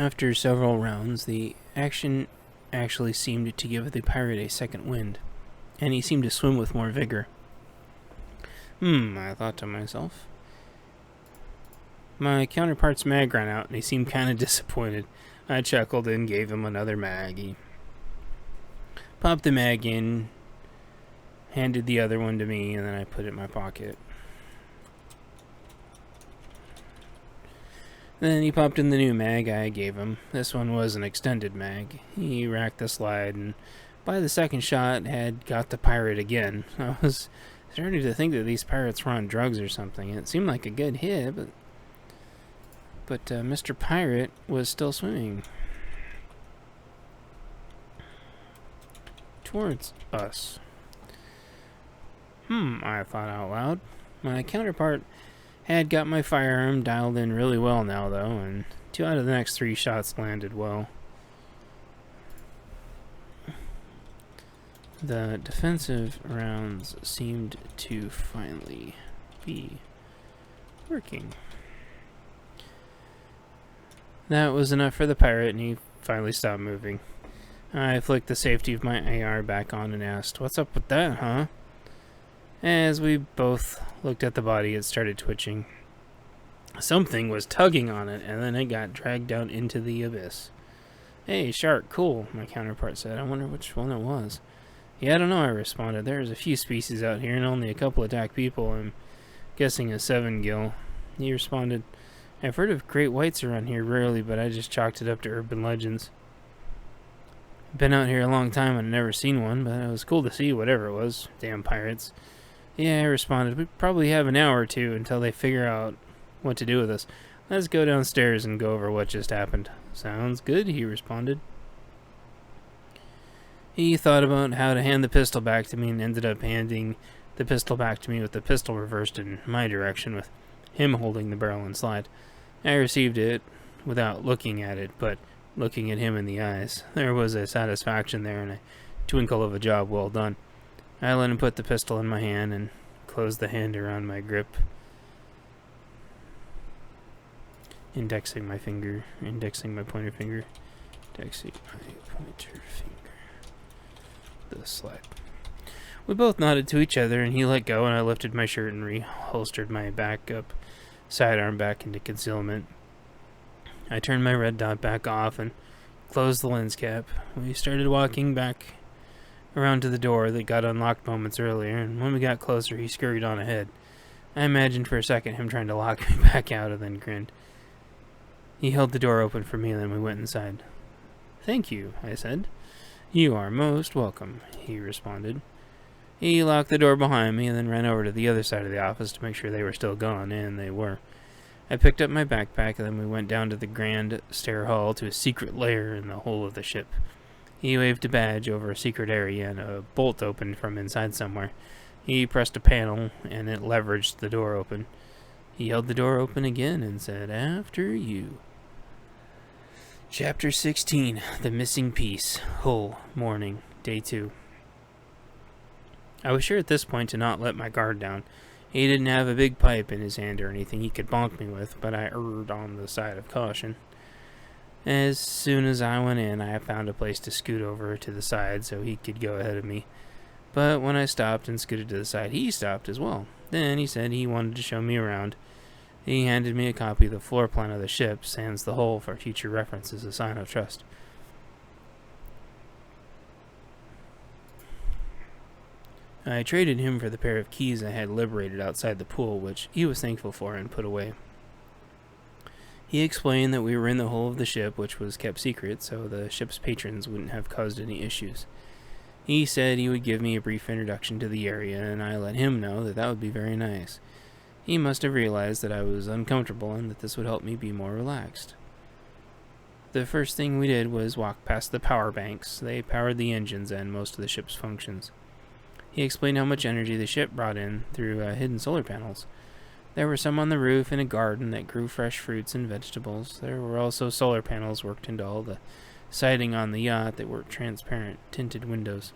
After several rounds, the action actually seemed to give the pirate a second wind, and he seemed to swim with more vigor. I thought to myself. My counterpart's mag ran out, and he seemed kind of disappointed. I chuckled and gave him another mag. He popped the mag in, handed the other one to me, and then I put it in my pocket. Then he popped in the new mag I gave him. This one was an extended mag. He racked the slide, and by the second shot had got the pirate again. I was starting to think that these pirates were on drugs or something. It seemed like a good hit, but Mr. Pirate was still swimming towards us. I thought out loud. My counterpart had got my firearm dialed in really well now, though, and 2 out of the next 3 shots landed well. The defensive rounds seemed to finally be working. That was enough for the pirate, and he finally stopped moving. I flicked the safety of my AR back on and asked, "What's up with that, huh?" As we both looked at the body, it started twitching. Something was tugging on it, and then it got dragged down into the abyss. "Hey, shark, cool," my counterpart said. "I wonder which one it was." "Yeah, I don't know," I responded. "There's a few species out here, and only a couple attack people. I'm guessing a 7-gill. He responded, "I've heard of great whites around here rarely, but I just chalked it up to urban legends. Been out here a long time and never seen one, but it was cool to see whatever it was. Damn pirates." "Yeah," I responded. "We probably have an hour or two until they figure out what to do with us. Let's go downstairs and go over what just happened." "Sounds good," he responded. He thought about how to hand the pistol back to me and ended up handing the pistol back to me with the pistol reversed in my direction, with him holding the barrel and slide. I received it without looking at it, but looking at him in the eyes. There was a satisfaction there and a twinkle of a job well done. I let him put the pistol in my hand and closed the hand around my grip, indexing my pointer finger, the slide. We both nodded to each other, and he let go, and I lifted my shirt and reholstered my backup sidearm back into concealment. I turned my red dot back off and closed the lens cap. We started walking back around to the door that got unlocked moments earlier, and when we got closer, he scurried on ahead. I imagined for a second him trying to lock me back out, and then grinned. He held the door open for me, and then we went inside. "Thank you," I said. "You are most welcome," he responded. He locked the door behind me and then ran over to the other side of the office to make sure they were still gone, and they were. I picked up my backpack, and then we went down to the grand stair hall to a secret lair in the hull of the ship. He waved a badge over a secret area, and a bolt opened from inside somewhere. He pressed a panel, and it leveraged the door open. He held the door open again and said, "After you." Chapter 16, The Missing Piece, Hull, Morning, Day 2. I was sure at this point to not let my guard down. He didn't have a big pipe in his hand or anything he could bonk me with, but I erred on the side of caution. As soon as I went in, I found a place to scoot over to the side so he could go ahead of me. But when I stopped and scooted to the side, he stopped as well. Then he said he wanted to show me around. He handed me a copy of the floor plan of the ship, sans the hull, for future reference as a sign of trust. I traded him for the pair of keys I had liberated outside the pool, which he was thankful for and put away. He explained that we were in the hull of the ship, which was kept secret, so the ship's patrons wouldn't have caused any issues. He said he would give me a brief introduction to the area, and I let him know that would be very nice. He must have realized that I was uncomfortable and that this would help me be more relaxed. The first thing we did was walk past the power banks. They powered the engines and most of the ship's functions. He explained how much energy the ship brought in through hidden solar panels. There were some on the roof in a garden that grew fresh fruits and vegetables. There were also solar panels worked into all the siding on the yacht that were transparent, tinted windows.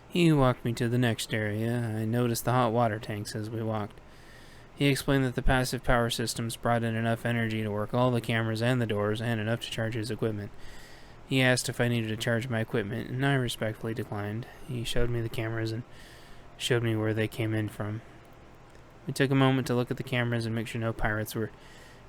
He walked me to the next area. I noticed the hot water tanks as we walked. He explained that the passive power systems brought in enough energy to work all the cameras and the doors, and enough to charge his equipment. He asked if I needed to charge my equipment, and I respectfully declined. He showed me the cameras and showed me where they came in from. We took a moment to look at the cameras and make sure no pirates were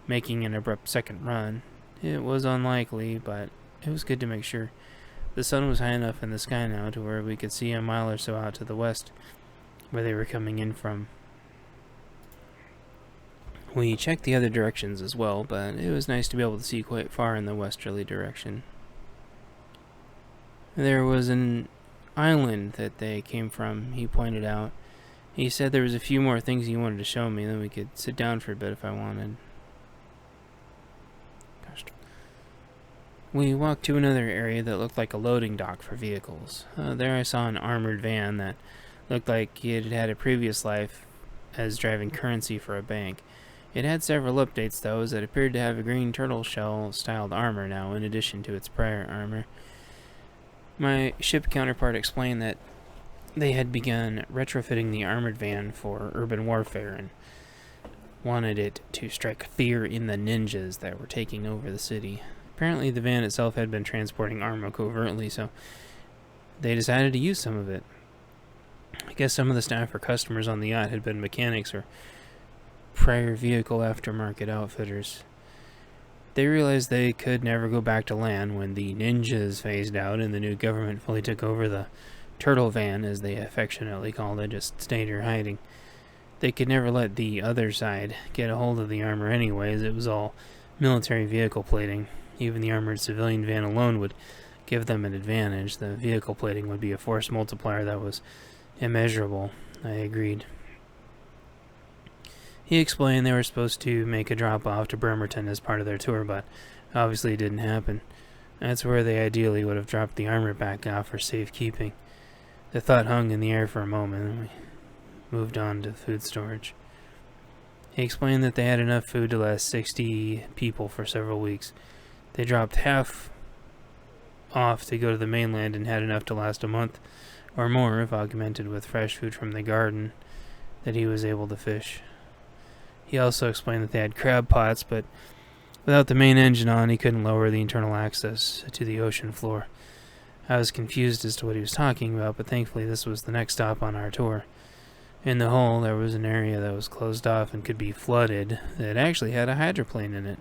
making an abrupt second run. It was unlikely, but it was good to make sure. The sun was high enough in the sky now to where we could see a mile or so out to the west where they were coming in from. We checked the other directions as well, but it was nice to be able to see quite far in the westerly direction. There was an island that they came from, he pointed out. He said there was a few more things he wanted to show me, then we could sit down for a bit if I wanted. We walked to another area that looked like a loading dock for vehicles. There I saw an armored van that looked like it had had a previous life as driving currency for a bank. It had several updates, though, as it appeared to have a green turtle shell-styled armor now, in addition to its prior armor. My ship counterpart explained that they had begun retrofitting the armored van for urban warfare and wanted it to strike fear in the ninjas that were taking over the city. Apparently the van itself had been transporting armor covertly, so they decided to use some of it. I guess some of the staff or customers on the yacht had been mechanics or prior vehicle aftermarket outfitters. They realized they could never go back to land when the ninjas phased out and the new government fully took over. The turtle van, as they affectionately called it, just stayed here hiding. They could never let the other side get a hold of the armor anyways. It was all military vehicle plating. Even the armored civilian van alone would give them an advantage. The vehicle plating would be a force multiplier that was immeasurable. I agreed. He explained they were supposed to make a drop-off to Bremerton as part of their tour, but obviously it didn't happen. That's where they ideally would have dropped the armor back off for safekeeping. The thought hung in the air for a moment, and we moved on to food storage. He explained that they had enough food to last 60 people for several weeks. They dropped half off to go to the mainland and had enough to last a month or more if augmented with fresh food from the garden that he was able to fish. He also explained that they had crab pots, but without the main engine on, he couldn't lower the internal access to the ocean floor. I was confused as to what he was talking about, but thankfully this was the next stop on our tour. In the hull, there was an area that was closed off and could be flooded that actually had a hydroplane in it.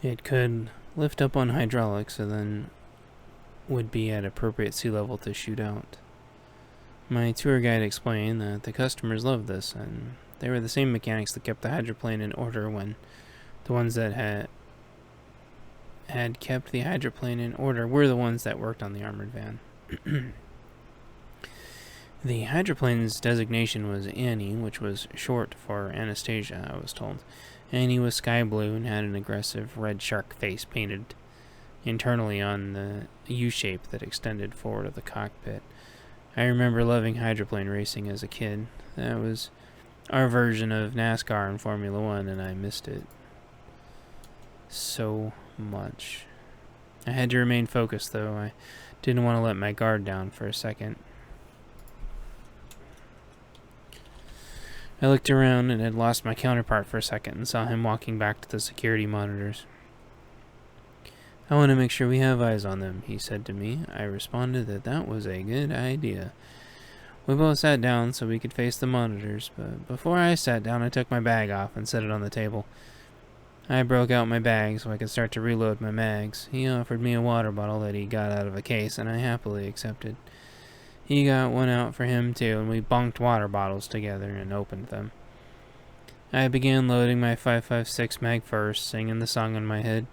It could lift up on hydraulics and then would be at appropriate sea level to shoot out. My tour guide explained that the customers loved this, and they were the same mechanics that kept the hydroplane in order when the ones that had kept the hydroplane in order were the ones that worked on the armored van. The hydroplane's designation was Annie, which was short for Anastasia, I was told. Annie was sky blue and had an aggressive red shark face painted internally on the U-shape that extended forward of the cockpit. I remember loving hydroplane racing as a kid. That was our version of NASCAR and Formula One, and I missed it so much. I had to remain focused, though. I didn't want to let my guard down for a second. I looked around and had lost my counterpart for a second and saw him walking back to the security monitors. "I want to make sure we have eyes on them," he said to me. I responded that that was a good idea. We both sat down so we could face the monitors, but before I sat down I took my bag off and set it on the table. I broke out my bag so I could start to reload my mags. He offered me a water bottle that he got out of a case, and I happily accepted. He got one out for him too, and we bunked water bottles together and opened them. I began loading my 5.56 mag first, singing the song in my head.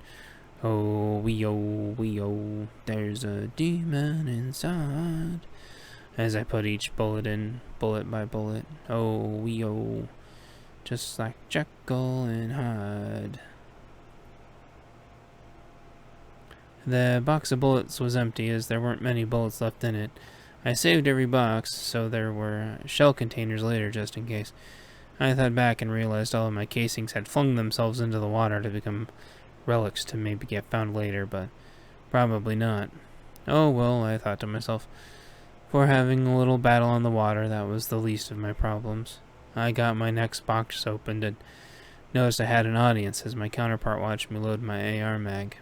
Oh, wee oh, there's a demon inside. As I put each bullet in, bullet by bullet. Oh, wee oh, just like Jekyll and Hyde. The box of bullets was empty as there weren't many bullets left in it. I saved every box, so there were shell containers later just in case. I thought back and realized all of my casings had flung themselves into the water to become relics to maybe get found later, but probably not. Oh well, I thought to myself. For having a little battle on the water, that was the least of my problems. I got my next box opened and noticed I had an audience as my counterpart watched me load my AR mag.